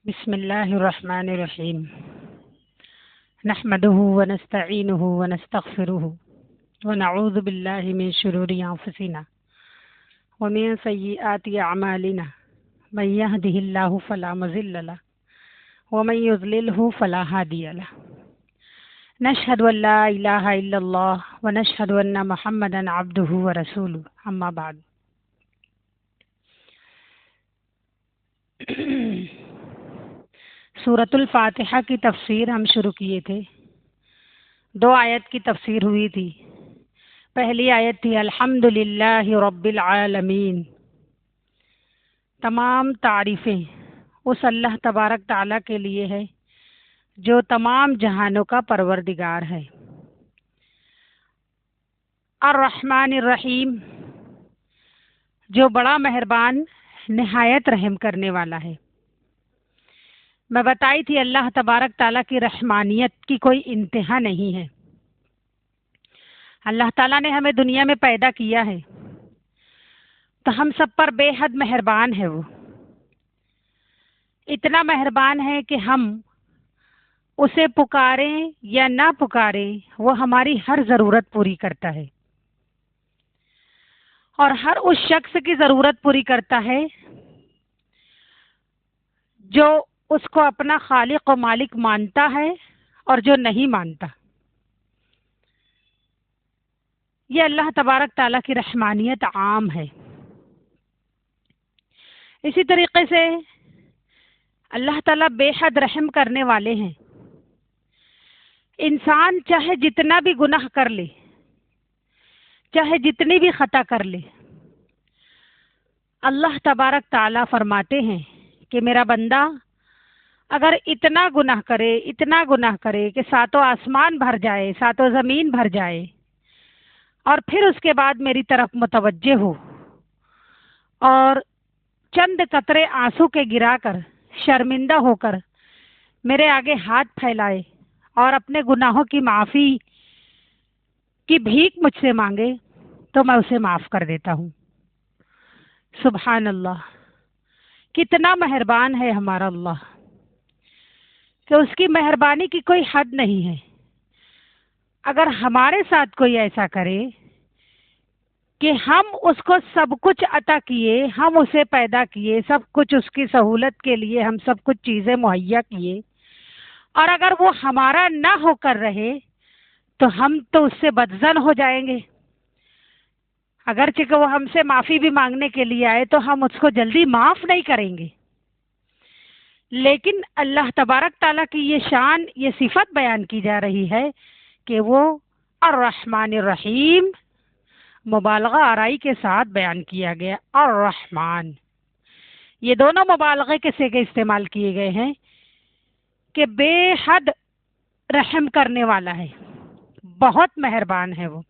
بسم الله الرحمن الرحيم نحمده ونستعينه ونستغفره ونعوذ بالله من شرور أنفسنا ومن سيئات أعمالنا من يهده الله فلا مضل له ومن يضلله فلا هادي له نشهد أن لا إله إلا الله ونشهد أن محمدا عبده ورسوله أما بعد سورۃ الفاتحہ کی تفسیر ہم شروع کیے تھے. 2 آیت کی تفسیر ہوئی تھی. پہلی آیت تھی الحمدللہ رب العالمین. تمام تعریفیں اس اللہ تبارک تعالیٰ کے لیے ہے جو تمام جہانوں کا پروردگار ہے. الرحمن الرحیم جو بڑا مہربان نہایت رحم کرنے والا ہے. میں بتائی تھی اللہ تبارک تعالیٰ کی رحمانیت کی کوئی انتہا نہیں ہے. اللہ تعالیٰ نے ہمیں دنیا میں پیدا کیا ہے تو ہم سب پر بے حد مہربان ہے. وہ اتنا مہربان ہے کہ ہم اسے پکاریں یا نہ پکاریں وہ ہماری ہر ضرورت پوری کرتا ہے اور ہر اس شخص کی ضرورت پوری کرتا ہے جو اس کو اپنا خالق و مالک مانتا ہے اور جو نہیں مانتا. یہ اللہ تبارک تعالیٰ کی رحمانیت عام ہے. اسی طریقے سے اللہ تعالیٰ بے حد رحم کرنے والے ہیں. انسان چاہے جتنا بھی گناہ کر لے، چاہے جتنی بھی خطا کر لے، اللہ تبارک تعالیٰ فرماتے ہیں کہ میرا بندہ اگر اتنا گناہ کرے کہ 7 آسمان بھر جائے، 7 زمین بھر جائے، اور پھر اس کے بعد میری طرف متوجہ ہو اور چند قطرے آنسو کے گرا کر شرمندہ ہو کر میرے آگے ہاتھ پھیلائے اور اپنے گناہوں کی معافی کی بھیک مجھ سے مانگے تو میں اسے معاف کر دیتا ہوں. سبحان اللہ، کتنا مہربان ہے ہمارا اللہ کہ اس کی مہربانی کی کوئی حد نہیں ہے. اگر ہمارے ساتھ کوئی ایسا کرے کہ ہم اس کو سب کچھ عطا کیے، ہم اسے پیدا کیے، سب کچھ اس کی سہولت کے لیے ہم سب کچھ چیزیں مہیا کیے، اور اگر وہ ہمارا نہ ہو کر رہے تو ہم تو اس سے بدظن ہو جائیں گے. اگرچہ کہ وہ ہم سے معافی بھی مانگنے کے لیے آئے تو ہم اس کو جلدی معاف نہیں کریں گے. لیکن اللہ تبارک تعالیٰ کی یہ شان، یہ صفت بیان کی جا رہی ہے کہ وہ الرحمن الرحیم، مبالغہ آرائی کے ساتھ بیان کیا گیا. الرحمن، یہ دونوں مبالغے کے صیغے استعمال کیے گئے ہیں کہ بے حد رحم کرنے والا ہے، بہت مہربان ہے. وہ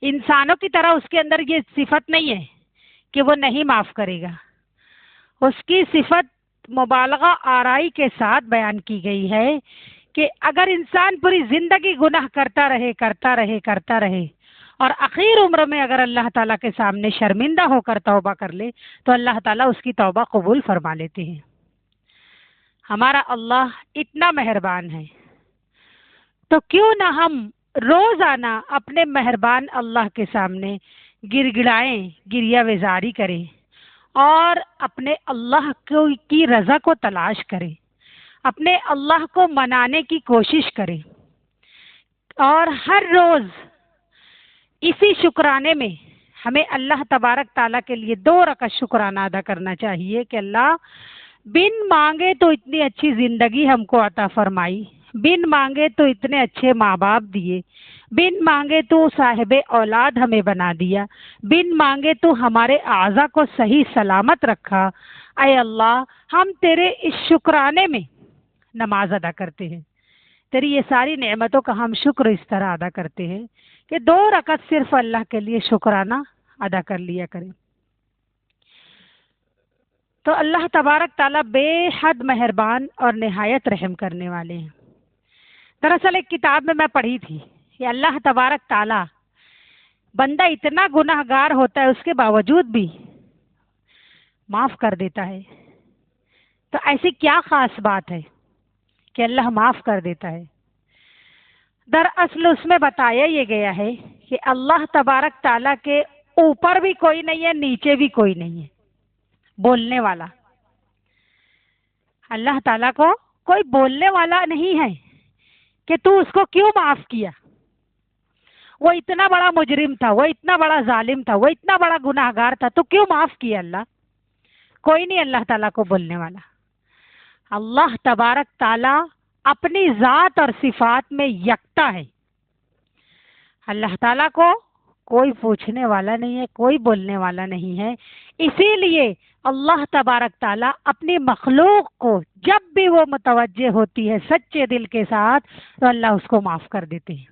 انسانوں کی طرح اس کے اندر یہ صفت نہیں ہے کہ وہ نہیں معاف کرے گا. اس کی صفت مبالغہ آرائی کے ساتھ بیان کی گئی ہے کہ اگر انسان پوری زندگی گناہ کرتا رہے اور آخر عمر میں اگر اللہ تعالیٰ کے سامنے شرمندہ ہو کر توبہ کر لے تو اللہ تعالیٰ اس کی توبہ قبول فرما لیتے ہیں. ہمارا اللہ اتنا مہربان ہے تو کیوں نہ ہم روزانہ اپنے مہربان اللہ کے سامنے گر گڑائیں، گریہ وزاری کریں اور اپنے اللہ کی رضا کو تلاش کریں، اپنے اللہ کو منانے کی کوشش کریں، اور ہر روز اسی شکرانے میں ہمیں اللہ تبارک تعالیٰ کے لیے 2 رکعت شکرانہ ادا کرنا چاہیے کہ اللہ بن مانگے تو اتنی اچھی زندگی ہم کو عطا فرمائی، بن مانگے تو اتنے اچھے ماں باپ دیے، بن مانگے تو صاحب اولاد ہمیں بنا دیا، بن مانگے تو ہمارے اعضاء کو صحیح سلامت رکھا. اے اللہ، ہم تیرے اس شکرانے میں نماز ادا کرتے ہیں، تیری یہ ساری نعمتوں کا ہم شکر اس طرح ادا کرتے ہیں کہ 2 رکعت صرف اللہ کے لیے شکرانہ ادا کر لیا کریں. تو اللہ تبارک تعالیٰ بے حد مہربان اور نہایت رحم کرنے والے ہیں. دراصل ایک کتاب میں پڑھی تھی کہ اللہ تبارک تعالیٰ بندہ اتنا گناہ گار ہوتا ہے اس کے باوجود بھی معاف کر دیتا ہے. تو ایسی کیا خاص بات ہے کہ اللہ معاف کر دیتا ہے؟ دراصل اس میں بتایا یہ گیا ہے کہ اللہ تبارک تعالیٰ کے اوپر بھی کوئی نہیں ہے، نیچے بھی کوئی نہیں ہے بولنے والا۔ اللہ تعالیٰ کو کوئی بولنے والا نہیں ہے کہ تو اس کو کیوں معاف کیا، وہ اتنا بڑا مجرم تھا، وہ اتنا بڑا ظالم تھا، وہ اتنا بڑا گناہگار تھا، تو کیوں معاف کیا اللہ؟ کوئی نہیں اللہ تعالیٰ کو بولنے والا۔ اللہ تبارک تعالیٰ اپنی ذات اور صفات میں یکتا ہے۔ اللہ تعالیٰ کو کوئی پوچھنے والا نہیں ہے، کوئی بولنے والا نہیں ہے، اسی لیے اللہ تبارک تعالیٰ اپنی مخلوق کو جب بھی وہ متوجہ ہوتی ہے سچے دل کے ساتھ تو اللہ اس کو معاف کر دیتے ہیں۔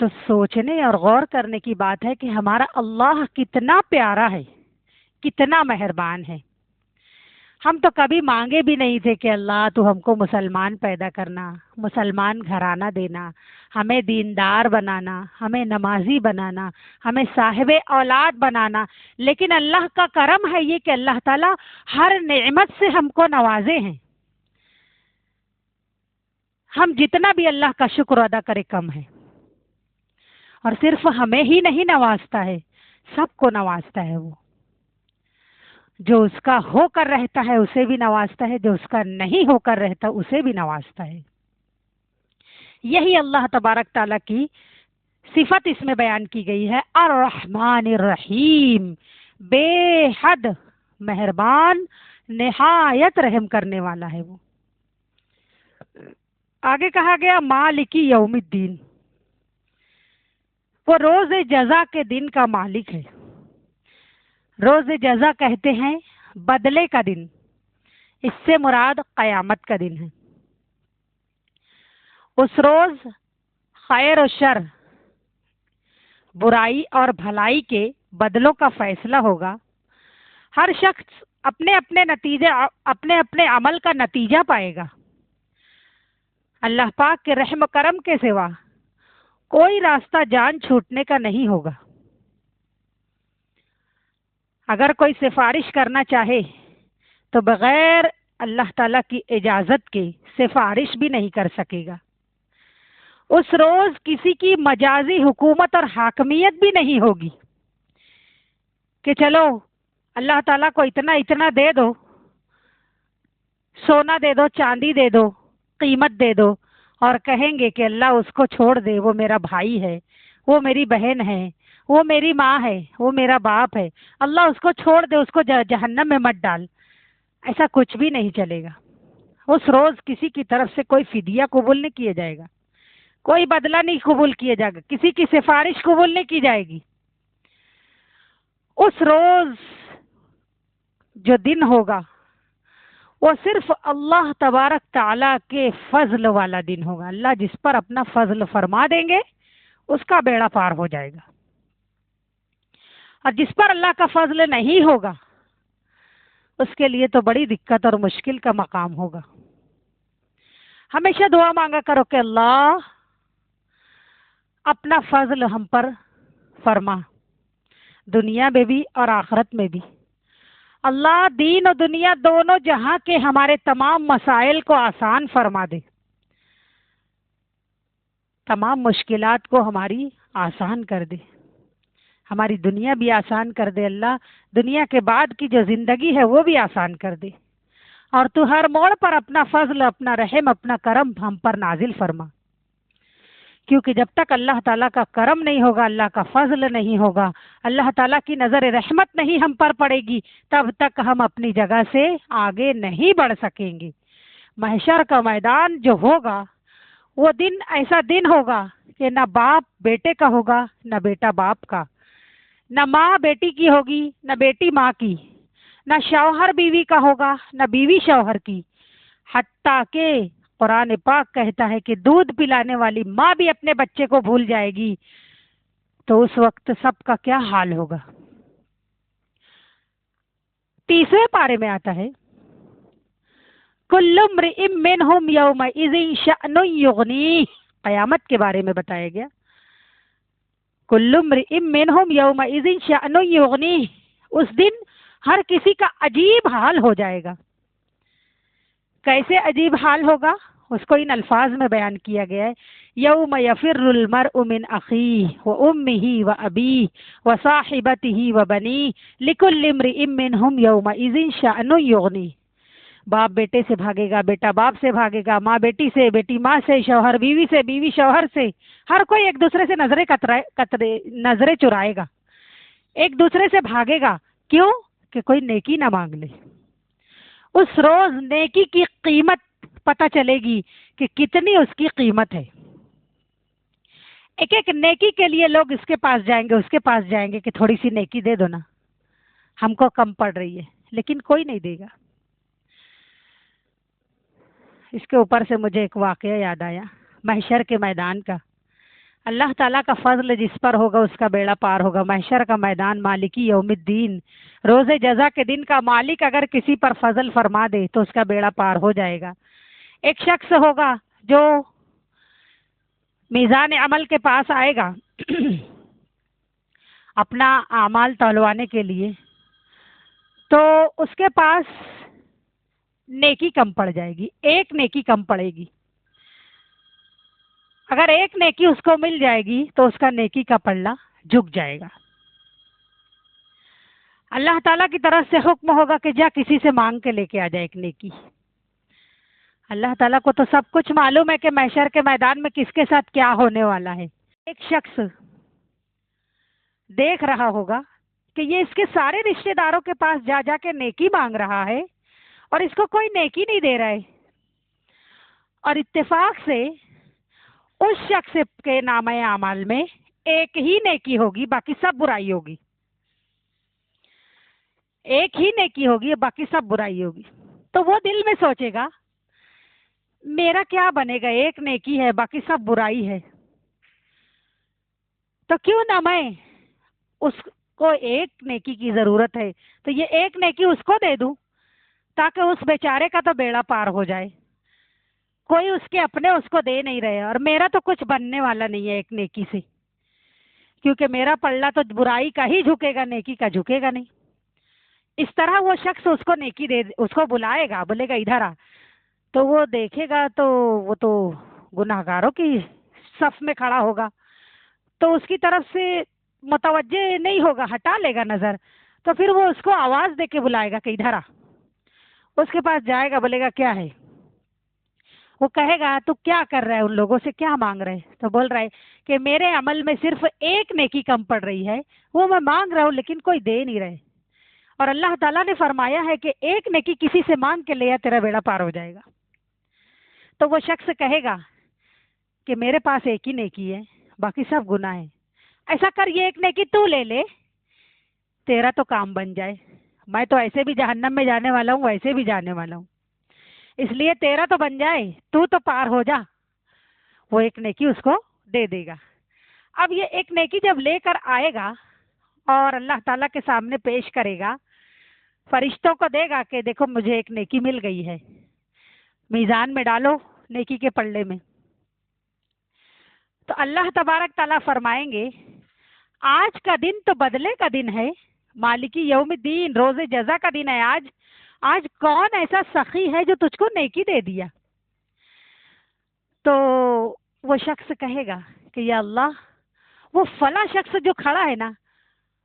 تو سوچنے اور غور کرنے کی بات ہے کہ ہمارا اللہ کتنا پیارا ہے، کتنا مہربان ہے۔ ہم تو کبھی مانگے بھی نہیں تھے کہ اللہ تو ہم کو مسلمان پیدا کرنا، مسلمان گھرانہ دینا، ہمیں دیندار بنانا، ہمیں نمازی بنانا، ہمیں صاحب اولاد بنانا، لیکن اللہ کا کرم ہے یہ کہ اللہ تعالیٰ ہر نعمت سے ہم کو نوازے ہیں۔ ہم جتنا بھی اللہ کا شکر ادا کرے کم ہے، اور صرف ہمیں ہی نہیں نوازتا ہے، سب کو نوازتا ہے۔ وہ جو اس کا ہو کر رہتا ہے اسے بھی نوازتا ہے، جو اس کا نہیں ہو کر رہتا اسے بھی نوازتا ہے۔ یہی اللہ تبارک تعالیٰ کی صفت اس میں بیان کی گئی ہے، الرحمن الرحیم، بے حد مہربان، نہایت رحم کرنے والا ہے وہ۔ آگے کہا گیا مالکی یوم الدین، وہ روز جزا کے دن کا مالک ہے۔ روز جزا کہتے ہیں بدلے کا دن، اس سے مراد قیامت کا دن ہے۔ اس روز خیر و شر، برائی اور بھلائی کے بدلوں کا فیصلہ ہوگا۔ ہر شخص اپنے اپنے عمل کا نتیجہ پائے گا۔ اللہ پاک کے رحم و کرم کے سوا کوئی راستہ جان چھوٹنے کا نہیں ہوگا۔ اگر کوئی سفارش کرنا چاہے تو بغیر اللہ تعالیٰ کی اجازت کے سفارش بھی نہیں کر سکے گا۔ اس روز کسی کی مجازی حکومت اور حاکمیت بھی نہیں ہوگی کہ چلو اللہ تعالیٰ کو اتنا اتنا دے دو، سونا دے دو، چاندی دے دو، قیمت دے دو، اور کہیں گے کہ اللہ اس کو چھوڑ دے، وہ میرا بھائی ہے، وہ میری بہن ہے، وہ میری ماں ہے، وہ میرا باپ ہے، اللہ اس کو چھوڑ دے، اس کو جہنم میں مت ڈال۔ ایسا کچھ بھی نہیں چلے گا۔ اس روز کسی کی طرف سے کوئی فدیہ قبول نہیں کیا جائے گا، کوئی بدلہ نہیں قبول کیا جائے گا، کسی کی سفارش قبول نہیں کی جائے گی۔ اس روز جو دن ہوگا وہ صرف اللہ تبارک تعالیٰ کے فضل والا دن ہوگا۔ اللہ جس پر اپنا فضل فرما دیں گے اس کا بیڑا پار ہو جائے گا، اور جس پر اللہ کا فضل نہیں ہوگا اس کے لیے تو بڑی دقت اور مشکل کا مقام ہوگا۔ ہمیشہ دعا مانگا کرو کہ اللہ اپنا فضل ہم پر فرما، دنیا میں بھی اور آخرت میں بھی۔ اللہ دین و دنیا دونوں جہاں کے ہمارے تمام مسائل کو آسان فرما دے، تمام مشکلات کو ہماری آسان کر دے، ہماری دنیا بھی آسان کر دے اللہ، دنیا کے بعد کی جو زندگی ہے وہ بھی آسان کر دے، اور تو ہر موڑ پر اپنا فضل، اپنا رحم، اپنا کرم ہم پر نازل فرما، کیونکہ جب تک اللہ تعالیٰ کا کرم نہیں ہوگا، اللہ کا فضل نہیں ہوگا، اللہ تعالیٰ کی نظر رحمت نہیں ہم پر پڑے گی، تب تک ہم اپنی جگہ سے آگے نہیں بڑھ سکیں گے۔ محشر کا میدان جو ہوگا وہ دن ایسا دن ہوگا کہ نہ باپ بیٹے کا ہوگا، نہ بیٹا باپ کا، نہ ماں بیٹی کی ہوگی، نہ بیٹی ماں کی، نہ شوہر بیوی کا ہوگا، نہ بیوی شوہر کی، حتیٰ کہ قرآن پاک کہتا ہے کہ دودھ پلانے والی ماں بھی اپنے بچے کو بھول جائے گی، تو اس وقت سب کا کیا حال ہوگا۔ 30ویں پارے میں آتا ہے کل امرئ منہم یومئذ شأن یغنیہ، قیامت کے بارے میں بتایا گیا، کل امرئ منہم یومئذ شأن یغنیہ، اس دن ہر کسی کا عجیب حال ہو جائے گا۔ کیسے عجیب حال ہوگا اس کو ان الفاظ میں بیان کیا گیا ہے، یوم یفر المرء من اخیہ و امہ و ابیہ و صاحبتہ و بنیہ لکل امرئ منہم یومئذ شأن یغنیہ۔ باپ بیٹے سے بھاگے گا، بیٹا باپ سے بھاگے گا، ماں بیٹی سے، بیٹی ماں سے، شوہر بیوی سے، بیوی شوہر سے، ہر کوئی ایک دوسرے سے نظریں چرائے گا، ایک دوسرے سے بھاگے گا۔ کیوں؟ کہ کوئی نیکی نہ مانگ لے۔ اس روز نیکی کی قیمت پتہ چلے گی کہ کتنی اس کی قیمت ہے۔ ایک ایک نیکی کے لیے لوگ اس کے پاس جائیں گے، اس کے پاس جائیں گے کہ تھوڑی سی نیکی دے دو نا، ہم کو کم پڑ رہی ہے، لیکن کوئی نہیں دے گا۔ اس کے اوپر سے مجھے ایک واقعہ یاد آیا محشر کے میدان کا۔ اللہ تعالیٰ کا فضل جس پر ہوگا اس کا بیڑا پار ہوگا۔ محشر کا میدان، مالکی یوم الدین، روز جزا کے دن کا مالک اگر کسی پر فضل فرما دے تو اس کا بیڑا پار ہو جائے گا۔ ایک شخص ہوگا جو میزان عمل کے پاس آئے گا اپنا اعمال تولوانے کے لیے، تو اس کے پاس نیکی کم پڑ جائے گی، ایک نیکی کم پڑے گی۔ اگر ایک نیکی اس کو مل جائے گی تو اس کا نیکی کا پلڑا جھک جائے گا۔ اللہ تعالیٰ کی طرف سے حکم ہوگا کہ جا کسی سے مانگ کے لے کے آ جائے ایک نیکی۔ اللہ تعالیٰ کو تو سب کچھ معلوم ہے کہ محشر کے میدان میں کس کے ساتھ کیا ہونے والا ہے۔ ایک شخص دیکھ رہا ہوگا کہ یہ اس کے سارے رشتہ داروں کے پاس جا جا کے نیکی مانگ رہا ہے اور اس کو کوئی نیکی نہیں دے رہا ہے، اور اتفاق سے اس شخص کے نامہ اعمال میں ایک ہی نیکی ہوگی، باقی سب برائی ہوگی۔ ایک ہی نیکی ہوگی، باقی سب برائی ہوگی۔ تو وہ دل میں سوچے گا میرا کیا بنے گا، ایک نیکی ہے باقی سب برائی ہے، تو کیوں نہ میں اس کو ایک نیکی کی ضرورت ہے تو یہ ایک نیکی اس کو دے دوں تاکہ اس بیچارے کا تو بیڑا پار ہو جائے۔ کوئی اس کے اپنے اس کو دے نہیں رہے، اور میرا تو کچھ بننے والا نہیں ہے ایک نیکی سے، کیونکہ میرا پلڑا تو برائی کا ہی جھکے گا، نیکی کا جھکے گا نہیں۔ اس طرح وہ شخص اس کو نیکی دے، اس کو بلائے گا، بولے گا ادھر آ، تو وہ دیکھے گا تو وہ تو گناہ گاروں کی صف میں کھڑا ہوگا، تو اس کی طرف سے متوجہ نہیں ہوگا، ہٹا لے گا نظر، تو پھر وہ اس کو آواز دے کے بلائے گا کہ ادھر آ۔ اس کے پاس جائے گا، بولے گا کیا ہے؟ وہ کہے گا تو کیا کر رہا ہے، ان لوگوں سے کیا مانگ رہے؟ تو بول رہا ہے کہ میرے عمل میں صرف ایک نیکی کم پڑ رہی ہے، وہ میں مانگ رہا ہوں لیکن کوئی دے نہیں رہے، اور اللہ تعالیٰ نے فرمایا ہے کہ ایک نیکی کسی سے مانگ کے لے آ، تیرا بیڑا پار ہو جائے گا۔ تو وہ شخص کہے گا کہ میرے پاس ایک ہی نیکی ہے، باقی سب گناہ ہے، ایسا کر یہ ایک نیکی تو لے لے، تیرا تو کام بن جائے، میں تو ایسے بھی جہنم میں جانے والا ہوں، ویسے بھی جانے والا ہوں، اس لیے تیرا تو بن جائے، تو پار ہو جا۔ وہ ایک نیکی اس کو دے دے گا۔ اب یہ ایک نیکی جب لے کر آئے گا اور اللہ تعالیٰ کے سامنے پیش کرے گا، فرشتوں کو دے گا کہ دیکھو مجھے ایک نیکی مل گئی ہے، میزان میں ڈالو نیکی کے پلڑے میں۔ تو اللہ تبارک تعالیٰ فرمائیں گے آج کا دن تو بدلے کا دن ہے، مالکی یوم الدین، روز جزا کا دن ہے آج کون ایسا سخی ہے جو تجھ کو نیکی دے دیا؟ تو وہ شخص کہے گا کہ یا اللہ وہ فلاں شخص جو کھڑا ہے نا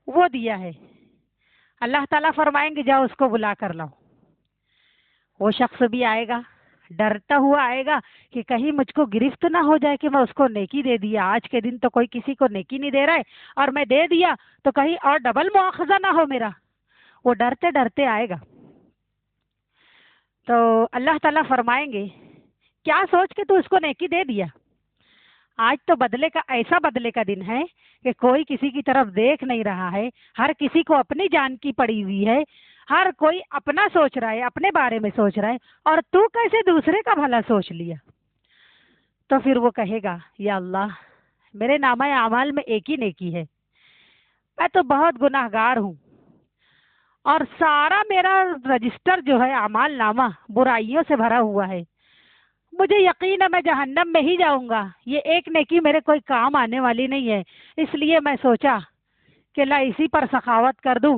وہ دیا ہے۔ اللہ تعالیٰ فرمائیں گے جاؤ اس کو بلا کر لاؤ۔ وہ شخص بھی آئے گا، ڈرتا ہوا آئے گا کہ کہیں مجھ کو گرفت نہ ہو جائے کہ میں اس کو نیکی دے دیا، آج کے دن تو کوئی کسی کو نیکی نہیں دے رہا ہے اور میں دے دیا تو کہیں اور ڈبل مواخذہ نہ ہو میرا۔ وہ ڈرتے ڈرتے آئے گا تو اللہ تعالیٰ فرمائیں گے کیا سوچ کے تو اس کو نیکی دے دیا؟ آج تو بدلے کا ایسا بدلے کا دن ہے کہ کوئی کسی کی طرف دیکھ نہیں رہا ہے، ہر کسی کو اپنی جان کی پڑی ہوئی ہے، ہر کوئی اپنا سوچ رہا ہے، اپنے بارے میں سوچ رہا ہے، اور تو کیسے دوسرے کا بھلا سوچ لیا؟ تو پھر وہ کہے گا یا اللہ میرے نامہ اعمال میں ایک ہی نیکی ہے، میں تو بہت گناہ گار ہوں اور سارا میرا رجسٹر جو ہے اعمال نامہ برائیوں سے بھرا ہوا ہے، مجھے یقین ہے میں جہنم میں ہی جاؤں گا، یہ ایک نیکی میرے کوئی کام آنے والی نہیں ہے، اس لیے میں سوچا کہ لا اسی پر سخاوت کر دوں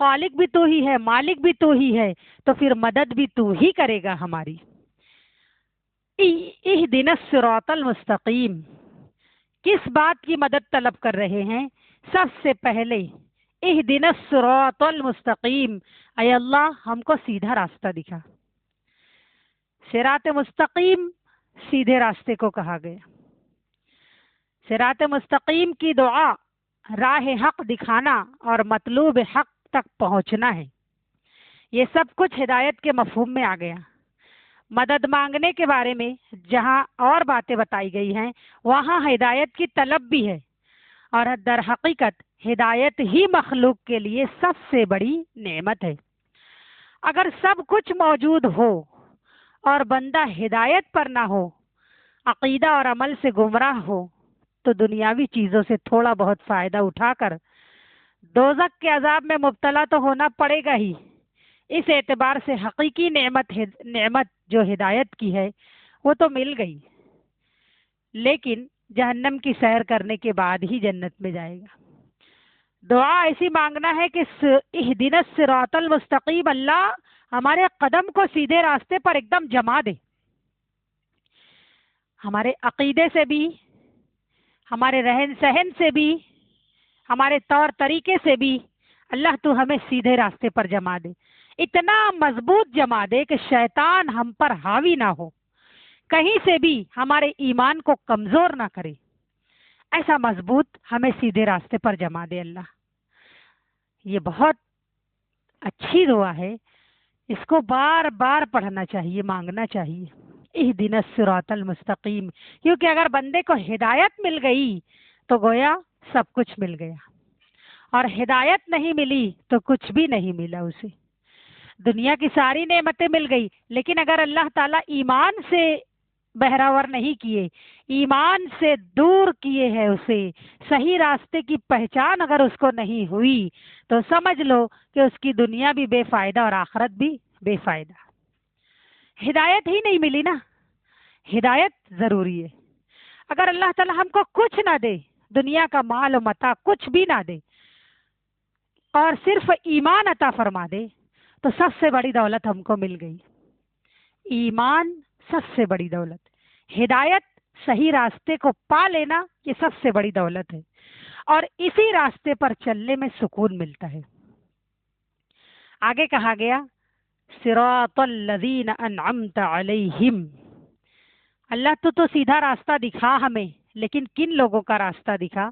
خالق بھی تو ہی ہے، مالک بھی تو ہی ہے، تو پھر مدد بھی تو ہی کرے گا ہماری۔ اہدنا الصراط المستقیم، کس بات کی مدد طلب کر رہے ہیں؟ سب سے پہلے اہدنا الصراط المستقیم، اے اللہ ہم کو سیدھا راستہ دکھا۔ صراط مستقیم سیدھے راستے کو کہا گیا۔ صراط مستقیم کی دعا راہ حق دکھانا اور مطلوب حق تک پہنچنا ہے۔ یہ سب کچھ ہدایت کے مفہوم میں آ گیا۔ مدد مانگنے کے بارے میں جہاں اور باتیں بتائی گئی ہیں، وہاں ہدایت کی طلب بھی ہے، اور در حقیقت ہدایت ہی مخلوق کے لیے سب سے بڑی نعمت ہے۔ اگر سب کچھ موجود ہو اور بندہ ہدایت پر نہ ہو، عقیدہ اور عمل سے گمراہ ہو، تو دنیاوی چیزوں سے تھوڑا بہت فائدہ اٹھا کر دوزخ کے عذاب میں مبتلا تو ہونا پڑے گا ہی۔ اس اعتبار سے حقیقی نعمت جو ہدایت کی ہے وہ تو مل گئی، لیکن جہنم کی سیر کرنے کے بعد ہی جنت میں جائے گا۔ دعا ایسی مانگنا ہے کہ اہدنا الصراط المستقیم، اللہ ہمارے قدم کو سیدھے راستے پر ایک دم جما دے، ہمارے عقیدے سے بھی، ہمارے رہن سہن سے بھی، ہمارے طور طریقے سے بھی، اللہ تو ہمیں سیدھے راستے پر جما دے، اتنا مضبوط جما دے کہ شیطان ہم پر حاوی نہ ہو، کہیں سے بھی ہمارے ایمان کو کمزور نہ کرے، ایسا مضبوط ہمیں سیدھے راستے پر جما دے اللہ۔ یہ بہت اچھی دعا ہے، اس کو بار بار پڑھنا چاہیے، مانگنا چاہیے، اہدنا الصراط المستقیم، کیونکہ اگر بندے کو ہدایت مل گئی تو گویا سب کچھ مل گیا، اور ہدایت نہیں ملی تو کچھ بھی نہیں ملا اسے۔ دنیا کی ساری نعمتیں مل گئی، لیکن اگر اللہ تعالیٰ ایمان سے بہراور نہیں کیے، ایمان سے دور کیے ہیں اسے، صحیح راستے کی پہچان اگر اس کو نہیں ہوئی، تو سمجھ لو کہ اس کی دنیا بھی بے فائدہ اور آخرت بھی بے فائدہ۔ ہدایت ہی نہیں ملی نا، ہدایت ضروری ہے۔ اگر اللہ تعالیٰ ہم کو کچھ نہ دے، دنیا کا مال و متاع کچھ بھی نہ دے، اور صرف ایمان عطا فرما دے، تو سب سے بڑی دولت ہم کو مل گئی۔ ایمان سب سے بڑی دولت، ہدایت صحیح راستے کو پا لینا، یہ سب سے بڑی دولت ہے، اور اسی راستے پر چلنے میں سکون ملتا ہے۔ آگے کہا گیا صراط الذین انعمت علیہم، اللہ تو سیدھا راستہ دکھا ہمیں، لیکن کن لوگوں کا راستہ دکھا؟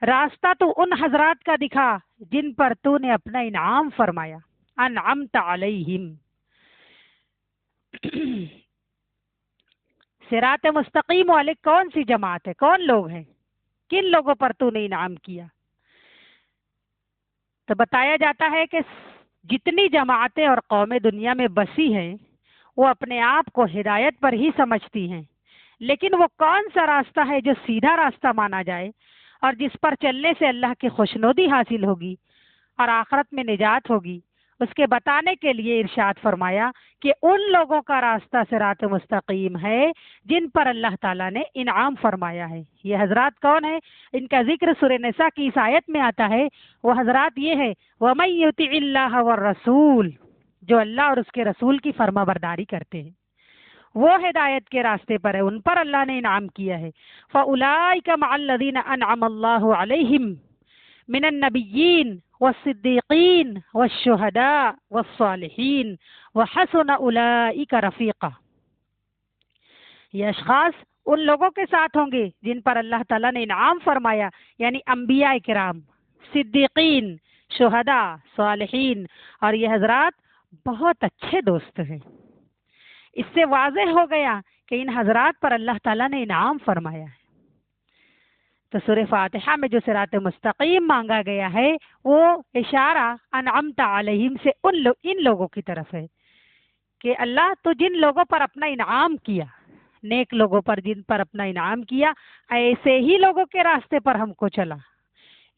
راستہ تو ان حضرات کا دکھا جن پر تو نے اپنا انعام فرمایا، انعمت علیہم۔ صراط مستقیم والے کون سی جماعت ہے، کون لوگ ہیں، کن لوگوں پر تو نے انعام کیا؟ تو بتایا جاتا ہے کہ جتنی جماعتیں اور قومیں دنیا میں بسی ہیں، وہ اپنے آپ کو ہدایت پر ہی سمجھتی ہیں، لیکن وہ کون سا راستہ ہے جو سیدھا راستہ مانا جائے اور جس پر چلنے سے اللہ کی خوشنودی حاصل ہوگی اور آخرت میں نجات ہوگی، اس کے بتانے کے لیے ارشاد فرمایا کہ ان لوگوں کا راستہ صراط مستقیم ہے جن پر اللہ تعالیٰ نے انعام فرمایا ہے۔ یہ حضرات کون ہیں؟ ان کا ذکر سورہ نساء کی اس آیت میں آتا ہے۔ وہ حضرات یہ ہے وَمَن يُطِعِ اللَّهَ وَالرَّسُولَ، جو اللہ اور اس کے رسول کی فرما برداری کرتے ہیں، وہ ہدایت کے راستے پر ہے، ان پر اللہ نے انعام کیا ہے۔ فَأُولَئِكَ مَعَ الَّذِينَ أَنْعَمَ اللَّهُ عَلَيْهِمْ من النبیین والصدیقین والشہداء والصالحین وحسن اولئک رفیقا، یہ اشخاص ان لوگوں کے ساتھ ہوں گے جن پر اللہ تعالیٰ نے انعام فرمایا، یعنی انبیاء کرام، صدیقین، شہداء، صالحین، اور یہ حضرات بہت اچھے دوست ہیں۔ اس سے واضح ہو گیا کہ ان حضرات پر اللہ تعالیٰ نے انعام فرمایا ہے۔ تو سورہ فاتحہ میں جو صراط مستقیم مانگا گیا ہے، وہ اشارہ انعمت علیہم سے ان لوگوں کی طرف ہے کہ اللہ تو جن لوگوں پر اپنا انعام کیا، نیک لوگوں پر جن پر اپنا انعام کیا، ایسے ہی لوگوں کے راستے پر ہم کو چلا،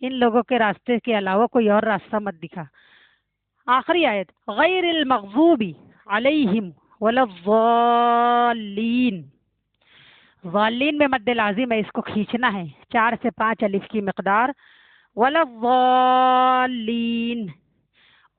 ان لوگوں کے راستے کے علاوہ کوئی اور راستہ مت دکھا۔ آخری آیت غیر المغضوب علیہم ولا الضالین، ضالین میں مد لازم ہے، اس کو کھینچنا ہے، 4 سے 5 الف کی مقدار، ولا الضالین،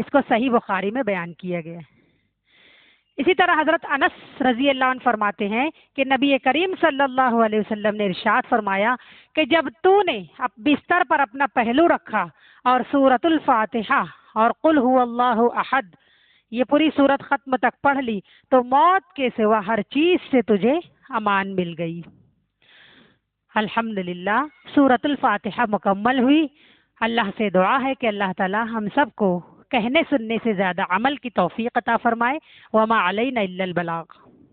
اس کو صحیح بخاری میں بیان کیا گیا ہے۔ اسی طرح حضرت انس رضی اللہ عنہ فرماتے ہیں کہ نبی کریم صلی اللہ علیہ وسلم نے ارشاد فرمایا کہ جب تو نے بستر پر اپنا پہلو رکھا اور سورۃ الفاتحہ اور قل هو اللہ احد یہ پوری سورت ختم تک پڑھ لی تو موت کے سوا ہر چیز سے تجھے امان مل گئی۔ الحمدللہ سورۃ الفاتحہ مکمل ہوئی۔ اللہ سے دعا ہے کہ اللہ تعالی ہم سب کو کہنے سننے سے زیادہ عمل کی توفیق عطا فرمائے۔ وما علینا الا البلاغ۔